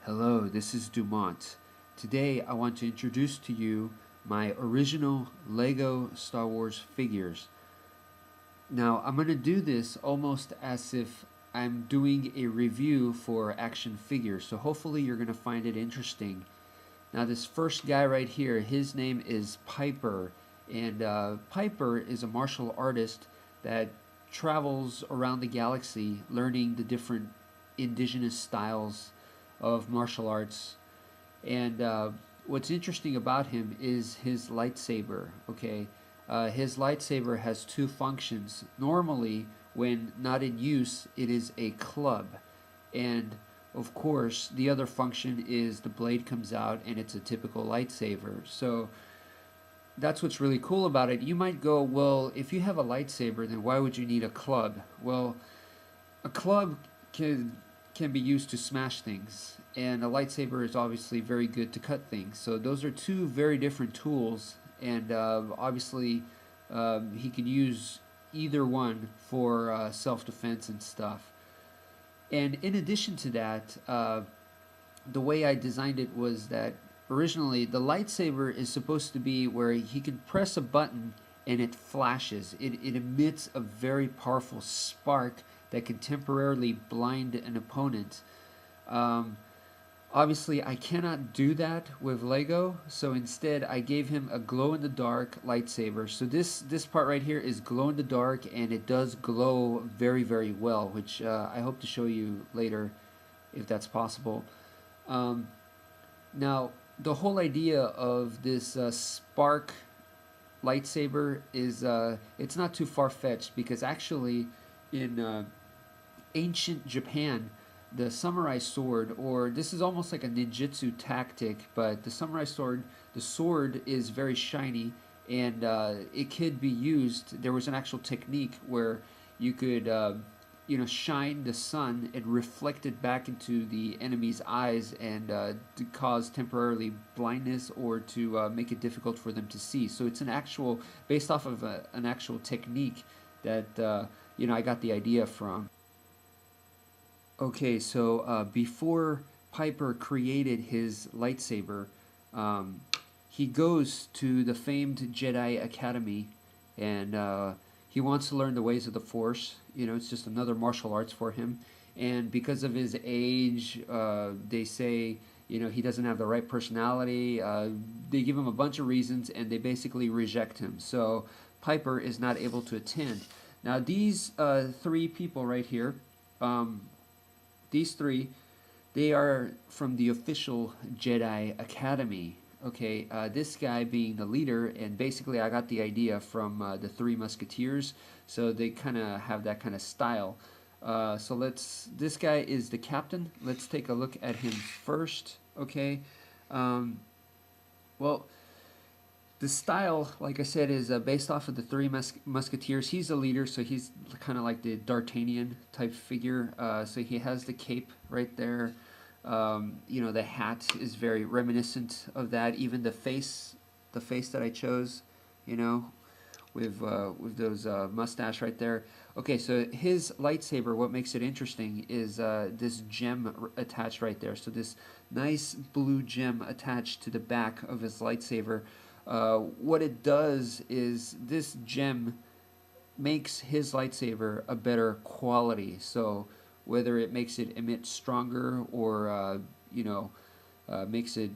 Hello, this is Dumont. Today I want to introduce to you my original Lego Star Wars figures. Now I'm going to do this almost as if I'm doing a review for action figures, so hopefully you're going to find it interesting. Now this first guy right here, his name is Piper, and Piper is a martial artist that travels around the galaxy learning the different indigenous styles of martial arts. And what's interesting about him is his lightsaber. Okay, his lightsaber has two functions. Normally, when not in use, it is a club, and of course, the other function is the blade comes out and it's a typical lightsaber. So that's what's really cool about it. You might go, well, if you have a lightsaber, then why would you need a club? Well, a club can be used to smash things, and a lightsaber is obviously very good to cut things. So those are two very different tools, and obviously he could use either one for self-defense and stuff. And in addition to that, the way I designed it was that originally the lightsaber is supposed to be where he can press a button and it flashes. It emits a very powerful spark that can temporarily blind an opponent. Obviously, I cannot do that with Lego, so instead I gave him a glow-in-the-dark lightsaber. So this part right here is glow-in-the-dark, and it does glow very, very well, which I hope to show you later if that's possible. Now, the whole idea of this spark lightsaber is it's not too far-fetched, because actually in ancient Japan, the samurai sword, or this is almost like a ninjutsu tactic, but the samurai sword, the sword is very shiny, and it could be used. There was an actual technique where you could shine the sun and reflect it back into the enemy's eyes, and to cause temporarily blindness or to make it difficult for them to see. So it's an actual, based off of an actual technique that I got the idea from. Okay, so before Piper created his lightsaber, he goes to the famed Jedi Academy, and he wants to learn the ways of the Force. It's just another martial arts for him. And because of his age, they say, he doesn't have the right personality. They give him a bunch of reasons, and they basically reject him. So Piper is not able to attend. Now, these three people right here, these three, they are from the official Jedi Academy. Okay, this guy being the leader, and basically I got the idea from the Three Musketeers, so they kind of have that kind of style. So this guy is the captain. Let's take a look at him first, okay? Well, the style, like I said, is based off of the Three Musketeers. He's the leader, so he's kind of like the D'Artagnan type figure. So he has the cape right there. The hat is very reminiscent of that. Even the face that I chose, with those mustache right there. Okay, so his lightsaber, what makes it interesting is this gem attached right there. So this nice blue gem attached to the back of his lightsaber. What it does is this gem makes his lightsaber a better quality. So whether it makes it emit stronger or makes it,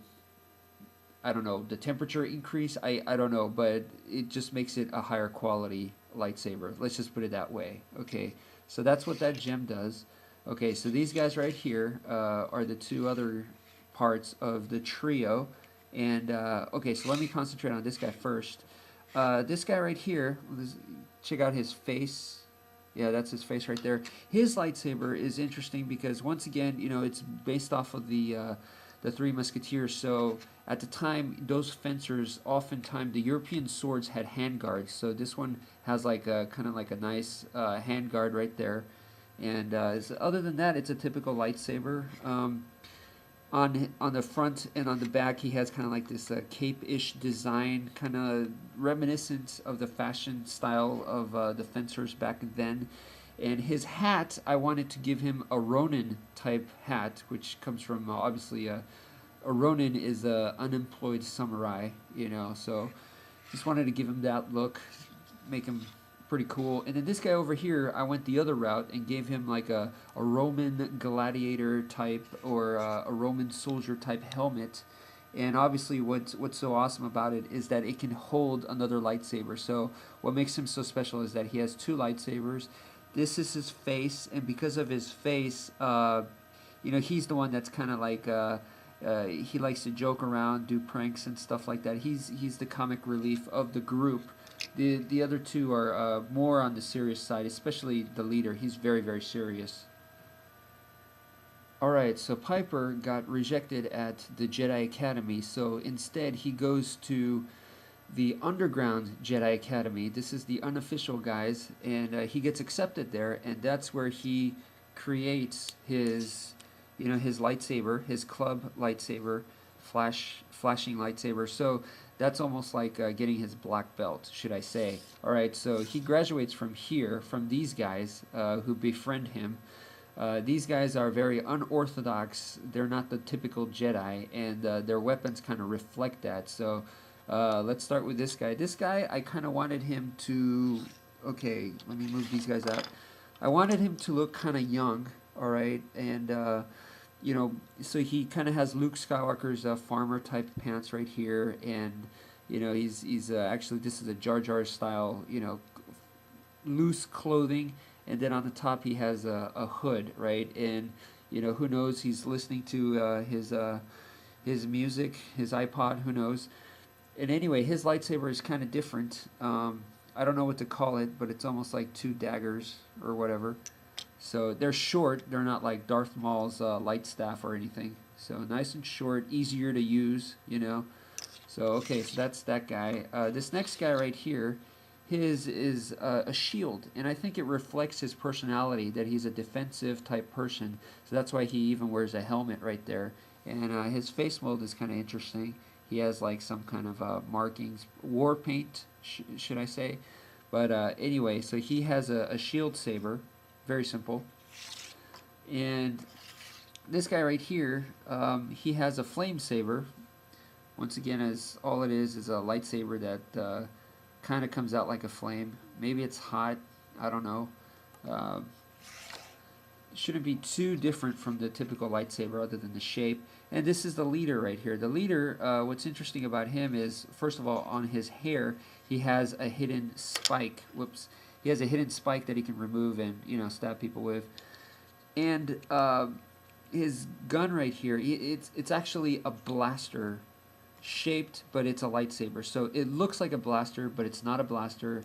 I don't know, the temperature increase, I don't know, but it just makes it a higher quality lightsaber. Let's just put it that way. Okay, so that's what that gem does. Okay, so these guys right here are the two other parts of the trio. And okay, so let me concentrate on this guy first. This guy right here, let's check out his face. Yeah, that's his face right there. His lightsaber is interesting because once again, it's based off of the Three Musketeers. So at the time, those fencers, oftentimes the European swords had handguards. So this one has like a kind of like a nice handguard right there. And other than that, it's a typical lightsaber. On the front and on the back, he has kind of like this cape-ish design, kind of reminiscent of the fashion style of the fencers back then. And his hat, I wanted to give him a Ronin type hat, which comes from obviously a Ronin is a unemployed samurai, you know. So just wanted to give him that look, make him pretty cool. And then this guy over here, I went the other route and gave him like a Roman gladiator type or a Roman soldier type helmet. And obviously what's so awesome about it is that it can hold another lightsaber. So what makes him so special is that he has two lightsabers. This is his face, and because of his face, you know, he's the one that's kind of like he likes to joke around, do pranks and stuff like that. He's the comic relief of the group. The other two are more on the serious side, especially the leader. He's very, very serious. Alright, so Piper got rejected at the Jedi Academy, so instead he goes to the Underground Jedi Academy. This is the unofficial guys, and he gets accepted there, and that's where he creates his, you know, his lightsaber, his club lightsaber, flashing lightsaber. So that's almost like getting his black belt, should I say. Alright, so he graduates from here, from these guys who befriend him. These guys are very unorthodox. They're not the typical Jedi, and their weapons kind of reflect that. So let's start with this guy. This guy, I kind of wanted him to... Okay, let me move these guys out. I wanted him to look kind of young, alright? And, you know, so he kind of has Luke Skywalker's farmer-type pants right here. And, you know, he's actually, this is a Jar Jar style, you know, loose clothing. And then on the top he has a hood, right? And you know, who knows? He's listening to his music, his iPod. Who knows? And anyway, his lightsaber is kind of different. I don't know what to call it, but it's almost like two daggers or whatever. So they're short. They're not like Darth Maul's light staff or anything. So nice and short, easier to use. You know. So okay, so that's that guy. This next guy right here. His is a shield, and I think it reflects his personality, that he's a defensive type person. So that's why he even wears a helmet right there. And his face mold is kind of interesting. He has like some kind of markings, war paint, should I say. But anyway, so he has a shield saber, very simple. And this guy right here, he has a flame saber. Once again, as all it is a lightsaber that kind of comes out like a flame. Maybe it's hot. I don't know. Shouldn't be too different from the typical lightsaber other than the shape. And this is the leader right here. The leader, what's interesting about him is, first of all, on his hair, he has a hidden spike. Whoops. He has a hidden spike that he can remove and, you know, stab people with. And his gun right here, it's actually a blaster shaped, but it's a lightsaber. So it looks like a blaster, but it's not a blaster.